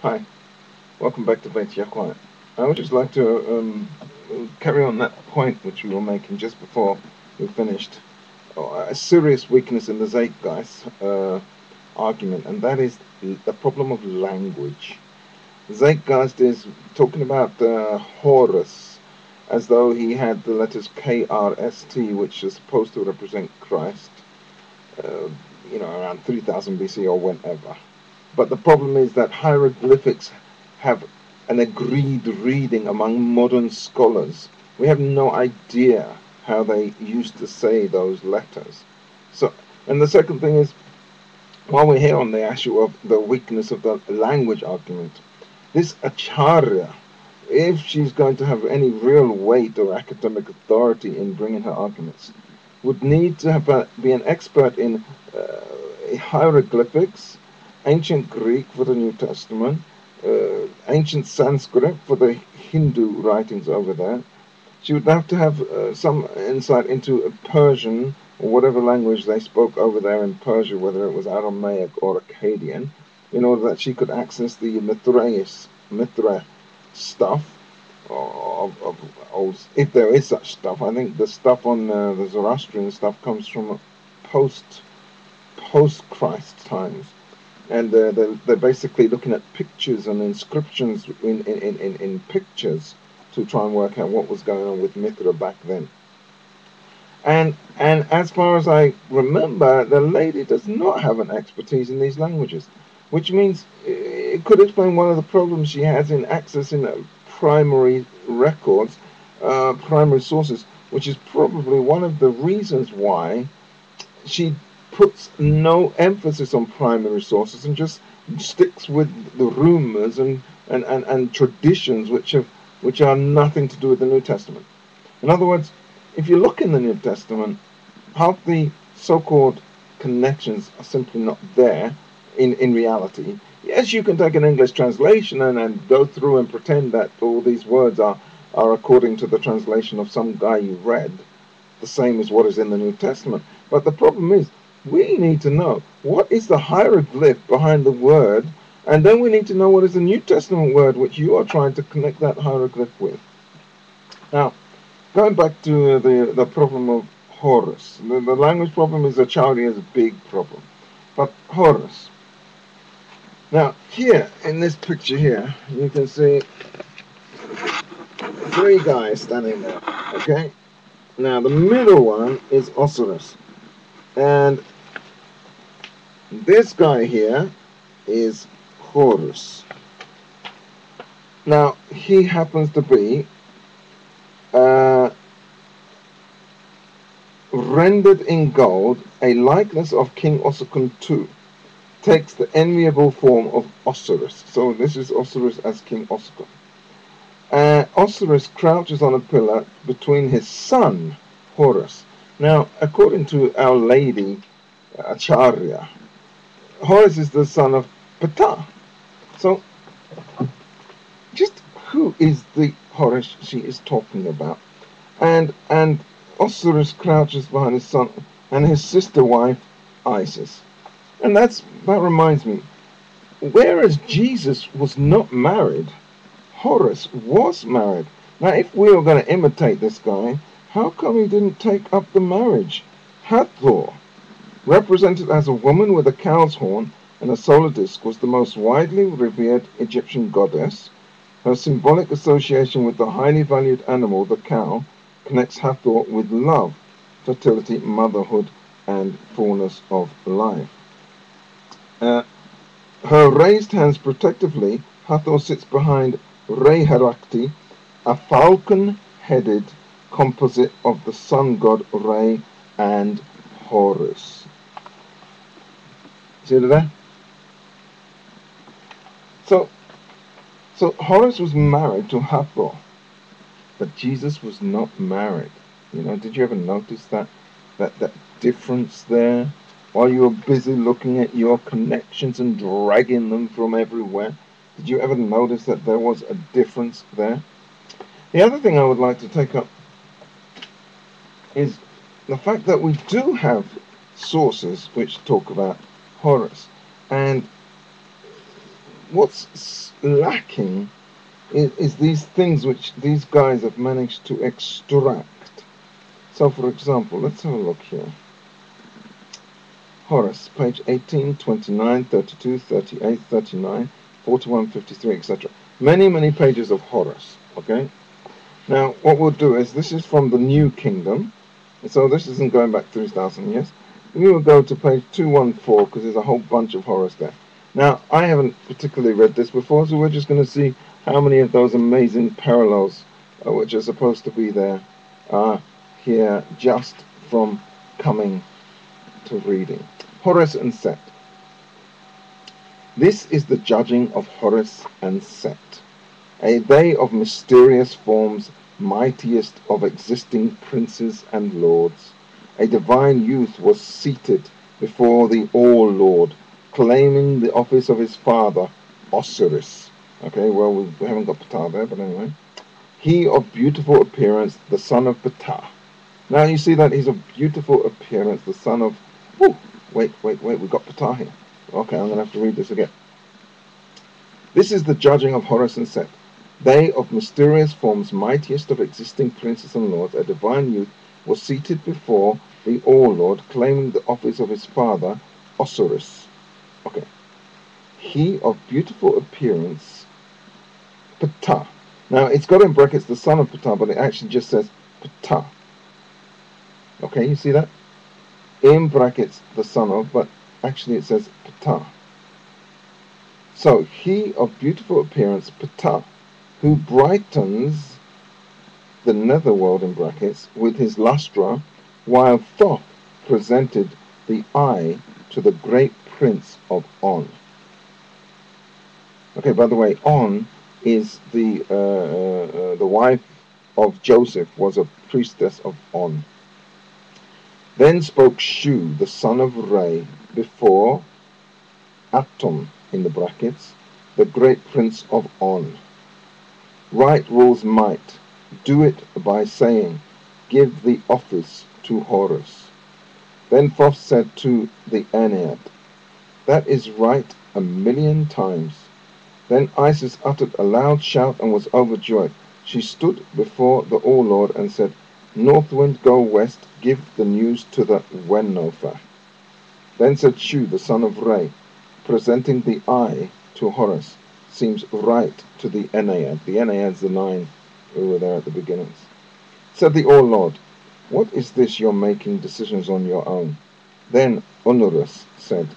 Hi, welcome back to Beit Yakwat. I would just like to carry on that point which we were making just before we finished. A serious weakness in the Zeitgeist argument, and that is the problem of language. Zeitgeist is talking about Horus as though he had the letters KRST, which is supposed to represent Christ, uh, around 3000 BC or whenever. But the problem is that hieroglyphics have an agreed reading among modern scholars. We have no idea how they used to say those letters. So, and the second thing is, while we're here on the issue of the weakness of the language argument, this Acharya, if she's going to have any real weight or academic authority in bringing her arguments, would need to be an expert in hieroglyphics, ancient Greek for the New Testament, ancient Sanskrit for the Hindu writings over there. She would have to have some insight into Persian or whatever language they spoke over there in Persia, whether it was Aramaic or Akkadian, in order that she could access the Mithra stuff of old, if there is such stuff. I think the stuff on the Zoroastrian stuff comes from post Christ times, and they're basically looking at pictures and inscriptions in pictures to try and work out what was going on with Mithra back then. And as far as I remember, the lady does not have an expertise in these languages, which means it could explain one of the problems she has in accessing primary records, primary sources, which is probably one of the reasons why she puts no emphasis on primary sources and just sticks with the rumors and traditions which are nothing to do with the New Testament. In other words, if you look in the New Testament, half the so-called connections are simply not there in reality. Yes, you can take an English translation and go through and pretend that all these words are according to the translation of some guy you read, the same as what is in the New Testament. But the problem is, we need to know what is the hieroglyph behind the word, and then we need to know what is the New Testament word which you are trying to connect that hieroglyph with. Now, going back to the problem of Horus, the language problem is a Chaldean's big problem. But Horus. Now, here in this picture here, you can see three guys standing there. Okay? Now, the middle one is Osiris. And this guy here is Horus. Now, he happens to be uh, rendered in gold, a likeness of King Osokun II, takes the enviable form of Osiris. So this is Osiris as King Osokun. Osiris crouches on a pillar between his son, Horus. Now, according to Our Lady Acharya, Horus is the son of Ptah. So, just who is the Horus she is talking about? And Osiris crouches behind his son and his sister wife Isis. And that reminds me, whereas Jesus was not married, Horus was married. Now, if we were going to imitate this guy, how come he didn't take up the marriage? Hathor, represented as a woman with a cow's horn and a solar disk, was the most widely revered Egyptian goddess. Her symbolic association with the highly valued animal, the cow, connects Hathor with love, fertility, motherhood, and fullness of life. Her raised hands protectively, Hathor sits behind Re-Herakti, a falcon-headed composite of the sun god Re and Horus. See that? So Horus was married to Hathor, but Jesus was not married. Did you ever notice that difference there? While you were busy looking at your connections and dragging them from everywhere, did you ever notice that there was a difference there? The other thing I would like to take up is the fact that we do have sources which talk about Horus. And what's lacking is these things which these guys have managed to extract. So, for example, let's have a look here. Horace, page 18, 29, 32, 38, 39, 41, 53, etc. Many, many pages of Horace, okay? Now, what we'll do is, this is from the New Kingdom, so this isn't going back 3,000 years. We will go to page 214, because there's a whole bunch of Horace there. Now, I haven't particularly read this before, so we're just going to see how many of those amazing parallels, which are supposed to be there, are here just from coming to reading. Horace and Set. This is the judging of Horace and Set, a day of mysterious forms, mightiest of existing princes and lords. A divine youth was seated before the All-Lord, claiming the office of his father, Osiris. Okay, well, we haven't got Ptah there, but anyway. He of beautiful appearance, the son of Ptah. Now you see that he's of beautiful appearance, the son of... Whew, wait, we got Ptah here. Okay, I'm going to have to read this again. This is the judging of Horace and Set. They of mysterious forms, mightiest of existing princes and lords, a divine youth, was seated before the All-Lord, claiming the office of his father, Osiris. Okay. He of beautiful appearance, Ptah. Now, it's got in brackets the son of Ptah, but it actually just says Ptah. Okay, you see that? In brackets the son of, but actually it says Ptah. So, he of beautiful appearance, Ptah, who brightens the netherworld in brackets with his lustre, while Thoth presented the eye to the great prince of On. Okay, by the way, On is the wife of Joseph, was a priestess of On. Then spoke Shu, the son of Re, before Atom, in the brackets, the great prince of On. Right rules might, do it by saying, give the office to Horus. Then Thoth said to the Ennead, that is right 1,000,000 times. Then Isis uttered a loud shout and was overjoyed. She stood before the All-Lord and said, North wind, go west, give the news to the Wenopha. Then said Shu, the son of Re, presenting the eye to Horus, seems right to the Ennead. The Ennead's the 9 who were there at the beginnings. Said the All-Lord, what is this you're making decisions on your own? Then Honorius said,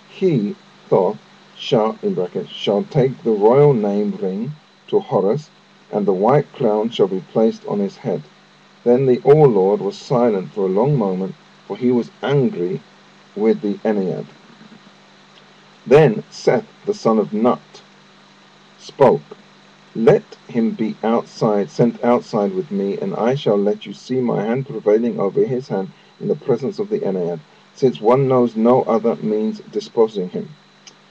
he, Thoth, shall, in brackets, shall take the royal name ring to Horus, and the white crown shall be placed on his head. Then the All-Lord was silent for a long moment, for he was angry with the Ennead. Then Seth, the son of Nut, spoke, let him be sent outside with me, and I shall let you see my hand prevailing over his hand in the presence of the Ennead, since one knows no other means disposing him.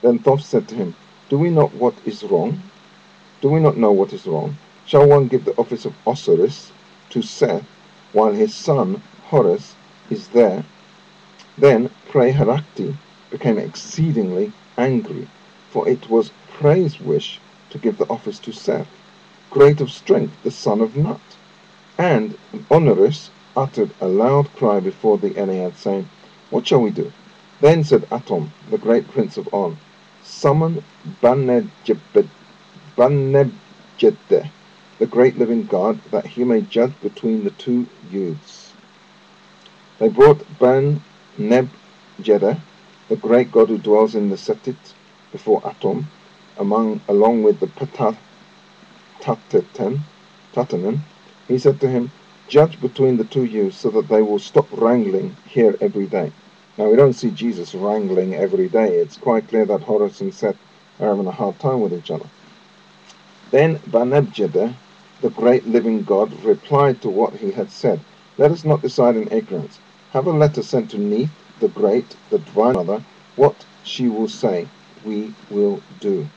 Then Thoth said to him, do we not know what is wrong? Shall one give the office of Osiris to Seth, while his son Horus is there? Then Preharakti became exceedingly angry, for it was Pre's wish to give the office to Seth, great of strength, the son of Nut. And Honorius uttered a loud cry before the Ennead, saying, what shall we do? Then said Atom, the great prince of On, summon Banebjede, the great living god, that he may judge between the two youths. They brought Banebjede, the great god who dwells in the Setit, before Atom, along with the Tatanen. He said to him, judge between the two youths so that they will stop wrangling here every day. Now, we don't see Jesus wrangling every day. It's quite clear that Horus and Seth are having a hard time with each other. Then Banebjede, the great living god, replied to what he had said, let us not decide in ignorance. Have a letter sent to Neith, the great, the divine mother. What she will say, we will do.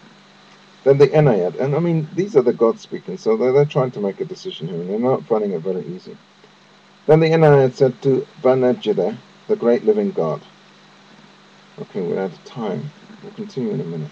Then the Ennead, and I mean, these are the gods speaking, so they're trying to make a decision here, and they're not finding it very easy. Then the Ennead said to Banebjede, the great living god. Okay, we're out of time. We'll continue in a minute.